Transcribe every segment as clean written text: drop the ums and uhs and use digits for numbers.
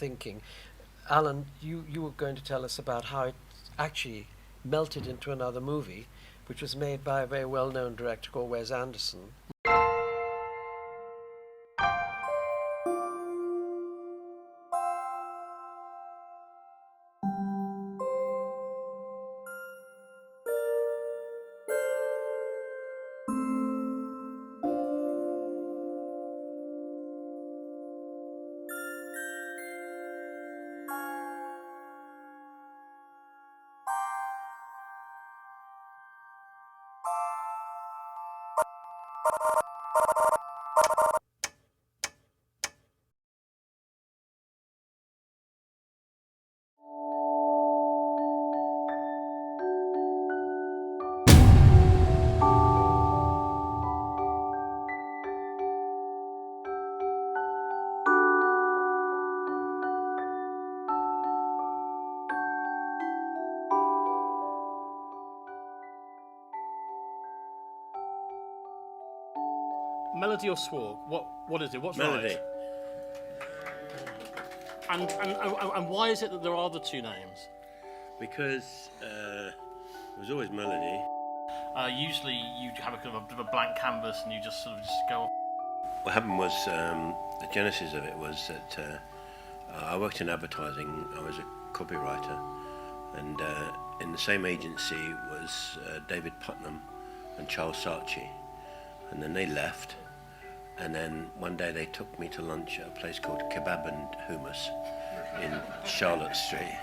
thinking. Alan, you were going to tell us about how it actually melted into another movie, which was made by a very well-known director called Wes Anderson. Melody or swag? What is it? What's Melody. Right? And why is it that there are the two names? Because it was always Melody. Usually you have a kind of a blank canvas and you just sort of just go off. What happened was the genesis of it was that I worked in advertising. I was a copywriter, and in the same agency was David Putnam and Charles Saatchi, and then they left. And then one day they took me to lunch at a place called Kebab and Hummus in Charlotte Street.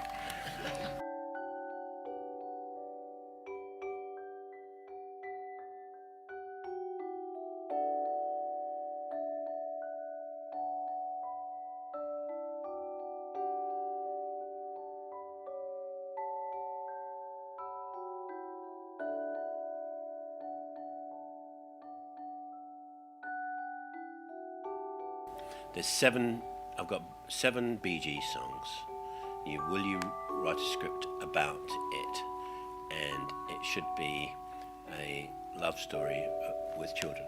I've got 7 Bee Gees songs. Will you write a script about it? And it should be a love story with children.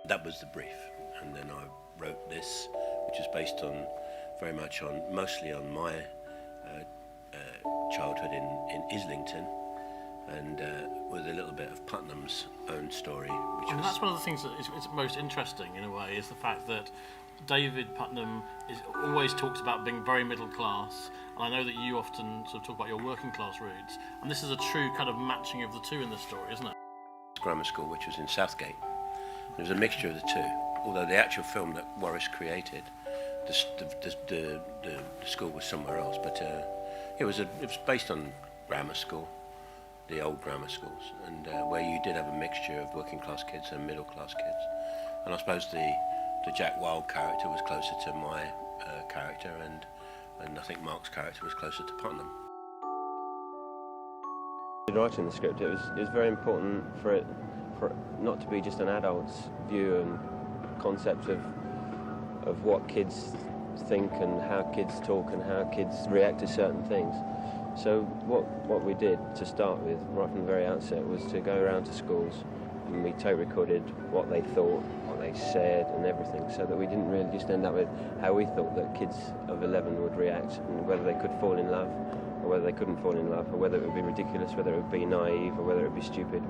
That was the brief. And then I wrote this, which is based on mostly on my childhood in Islington, and with a little bit of Putnam's own story. That's one of the things that is most interesting in a way, is the fact that David Putnam always talks about being very middle class, and I know that you often sort of talk about your working class roots, and this is a true kind of matching of the two in this story, isn't it? Grammar school, which was in Southgate. It was a mixture of the two, although the actual film that Warris created, the school was somewhere else, but it was based on grammar school, the old grammar schools, and where you did have a mixture of working class kids and middle class kids. And I suppose the Jack Wilde character was closer to my character, and I think Mark's character was closer to Putnam. Writing the script, it was very important for it not to be just an adult's view and concept of what kids think and how kids talk and how kids react to certain things. So what we did to start with, right from the very outset, was to go around to schools and we tape recorded what they thought, what they said and everything, so that we didn't really just end up with how we thought that kids of 11 would react, and whether they could fall in love or whether they couldn't fall in love, or whether it would be ridiculous, whether it would be naive, or whether it would be stupid,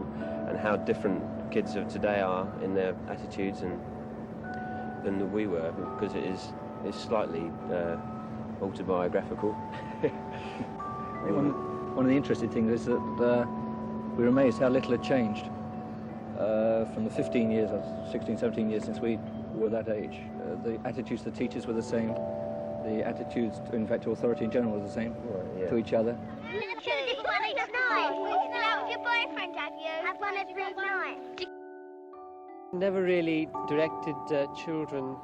and how different kids of today are in their attitudes than we were, because it's slightly autobiographical. One of the interesting things is that we were amazed how little had changed from the 15 years, 16, 17 years since we were that age. The attitudes to the teachers were the same. The attitudes, in fact, to authority in general was the same, to each other. Your boyfriend, have you? I've won a big night. Never really directed children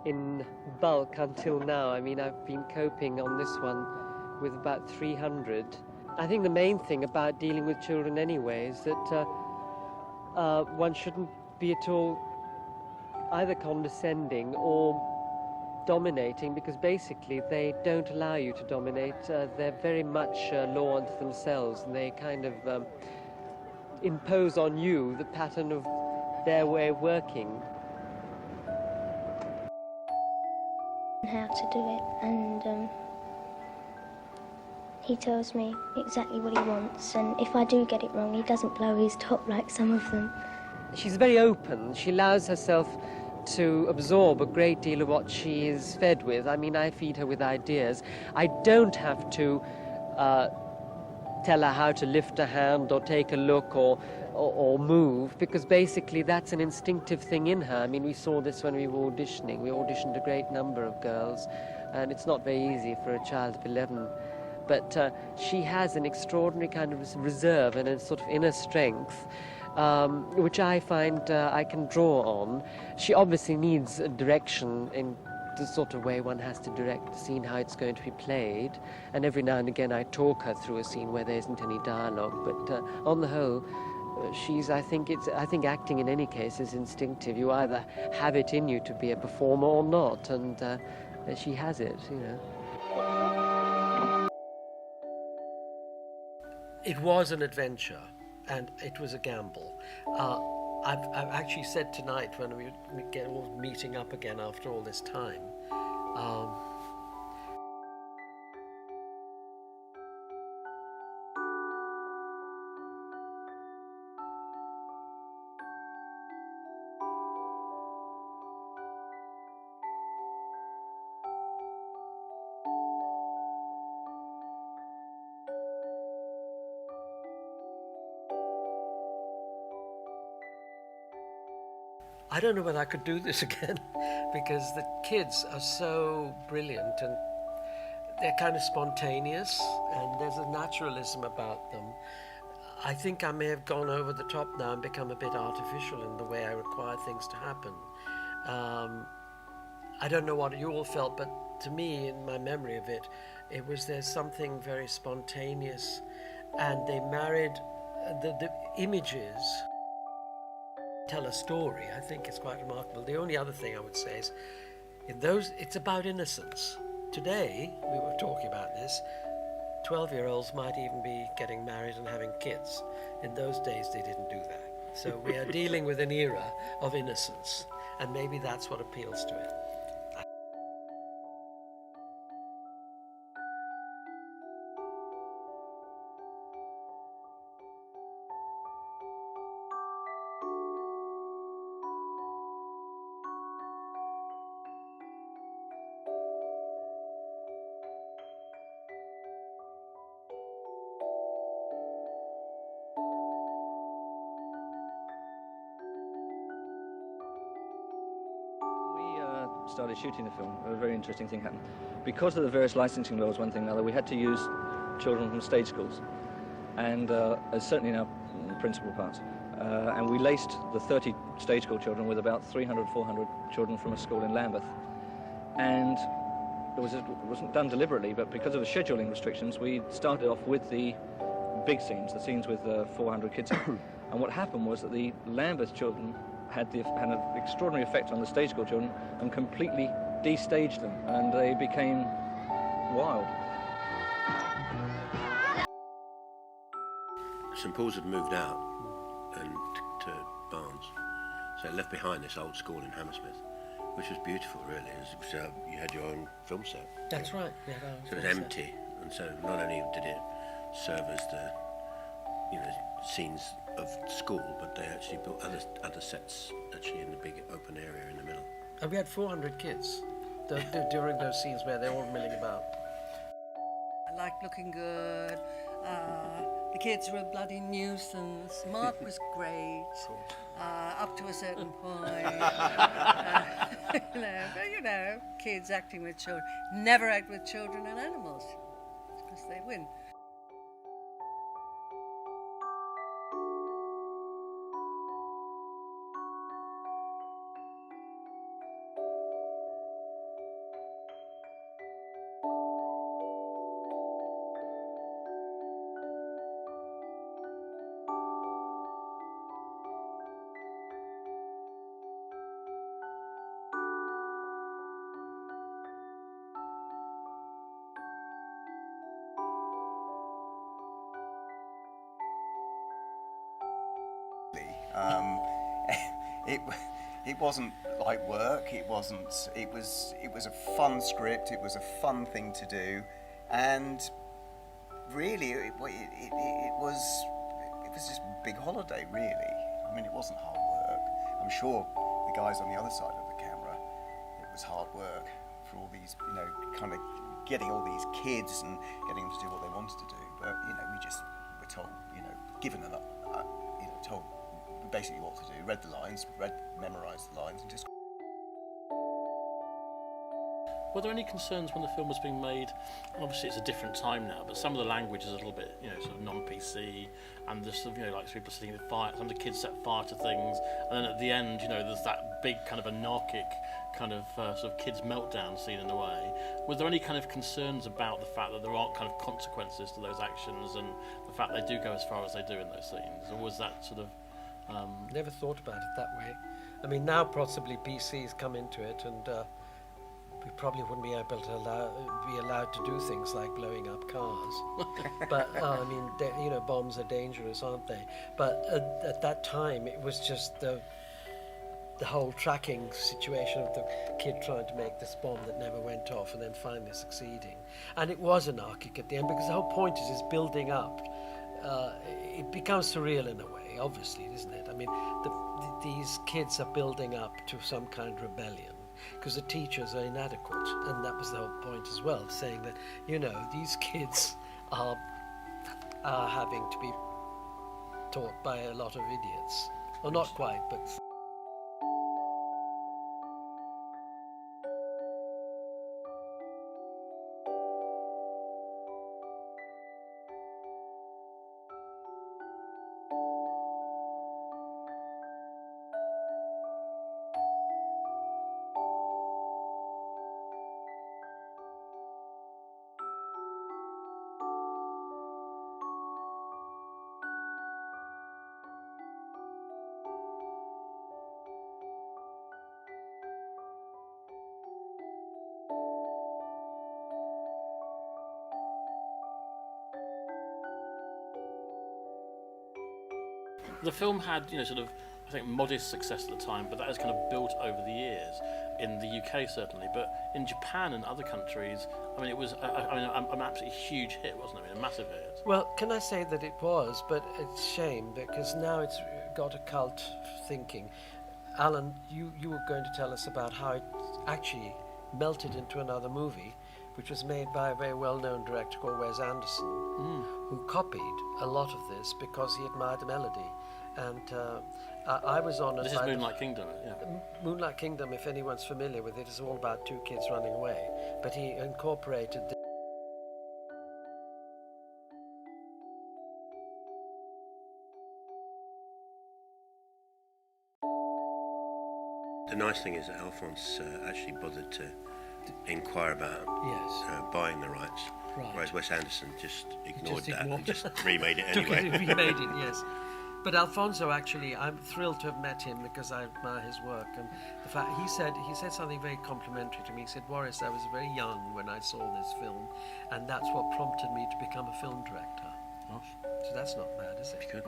in bulk until now. I mean, I've been coping on this one with about 300. I think the main thing about dealing with children anyway is that one shouldn't be at all either condescending or dominating, because basically they don't allow you to dominate. They're very much law unto themselves, and they kind of impose on you the pattern of their way of working. how to do it, and he tells me exactly what he wants, and if I do get it wrong, he doesn't blow his top like some of them. She's very open. She allows herself to absorb a great deal of what she is fed with. I mean, I feed her with ideas. I don't have to tell her how to lift a hand or take a look or move, because basically that's an instinctive thing in her. I mean, we saw this when we were auditioning. We auditioned a great number of girls, and it's not very easy for a child of 11. But she has an extraordinary kind of reserve and a sort of inner strength, which I find I can draw on. She obviously needs a direction in the sort of way one has to direct a scene, how it's going to be played. And every now and again I talk her through a scene where there isn't any dialogue. But on the whole, I think acting in any case is instinctive. You either have it in you to be a performer or not, and she has it, you know. It was an adventure, and it was a gamble. I've actually said tonight when we get all meeting up again after all this time, I don't know whether I could do this again, because the kids are so brilliant and they're kind of spontaneous, and there's a naturalism about them. I think I may have gone over the top now and become a bit artificial in the way I require things to happen. I don't know what you all felt, but to me, in my memory of it, there's something very spontaneous, and they married the images tell a story. I think it's quite remarkable. The only other thing I would say is, it's about innocence. Today, we were talking about this, 12-year-olds might even be getting married and having kids. In those days, they didn't do that. So we are dealing with an era of innocence, and maybe that's what appeals to it. Started shooting the film, a very interesting thing happened. Because of the various licensing laws, one thing or another, we had to use children from stage schools, and certainly in our principal parts. And we laced the 30 stage school children with about 300, 400 children from a school in Lambeth. And it wasn't done deliberately, but because of the scheduling restrictions, we started off with the big scenes, the scenes with 400 kids. And what happened was that the Lambeth children had an extraordinary effect on the stage school children and completely destaged them, and they became wild. St Paul's had moved out and to Barnes, so it left behind this old school in Hammersmith, which was beautiful, really. You had your own film set. That's right. Yeah, so it was empty, and so not only did it serve as the scenes of school, but they actually built other sets actually in the big open area in the middle. And we had 400 kids during those scenes where they're all milling about. I liked looking good. The kids were a bloody nuisance. Mark was great, up to a certain point. Kids acting with children. Never act with children and animals, because they win. It wasn't like work. It wasn't. It was a fun script. It was a fun thing to do, and really, it was just a big holiday. Really, I mean, it wasn't hard work. I'm sure the guys on the other side of the camera, it was hard work for all these, kind of getting all these kids and getting them to do what they wanted to do. But we just were told, given enough, told basically what to do, read the lines, memorised the lines, and just. Were there any concerns when the film was being made? Obviously, it's a different time now, but some of the language is a little bit, sort of non-PC, and there's sort of, like people sitting at fire. Some of the kids set fire to things, and then at the end, there's that big kind of anarchic kind of sort of kids meltdown scene in a way. Was there any kind of concerns about the fact that there aren't kind of consequences to those actions, and the fact they do go as far as they do in those scenes, or was that sort of? Never thought about it that way. I mean, now possibly PCs come into it, and we probably wouldn't be able to be allowed to do things like blowing up cars. But I mean, bombs are dangerous, aren't they? But at that time, it was just the whole tracking situation of the kid trying to make this bomb that never went off and then finally succeeding. And it was anarchic at the end, because the whole point is building up. It becomes surreal in a way, obviously, isn't it? I mean, these kids are building up to some kind of rebellion because the teachers are inadequate, and that was the whole point as well, saying that, these kids are having to be taught by a lot of idiots. Well, not quite, but... The film had, sort of, I think, modest success at the time, but that has kind of built over the years, in the UK certainly, but in Japan and other countries, I mean, it was an absolutely huge hit, wasn't it? I mean, a massive hit. Well, can I say that it was, but it's a shame, because now it's got a cult thinking. Alan, you were going to tell us about how it actually melted into another movie, which was made by a very well-known director called Wes Anderson, who copied a lot of this because he admired the melody. And I was honoured. This is Moonlight Kingdom, yeah. Moonlight Kingdom, if anyone's familiar with it, is all about two kids running away. But he incorporated The nice thing is that Alphonse actually bothered to inquire about buying the rights, whereas Wes Anderson just ignored that and just remade it anyway. Remade it, yes. But Alfonso, actually, I'm thrilled to have met him because I admire his work. And the fact he said something very complimentary to me. He said, "Boris, I was very young when I saw this film, and that's what prompted me to become a film director." Gosh. So that's not bad, is it? Good.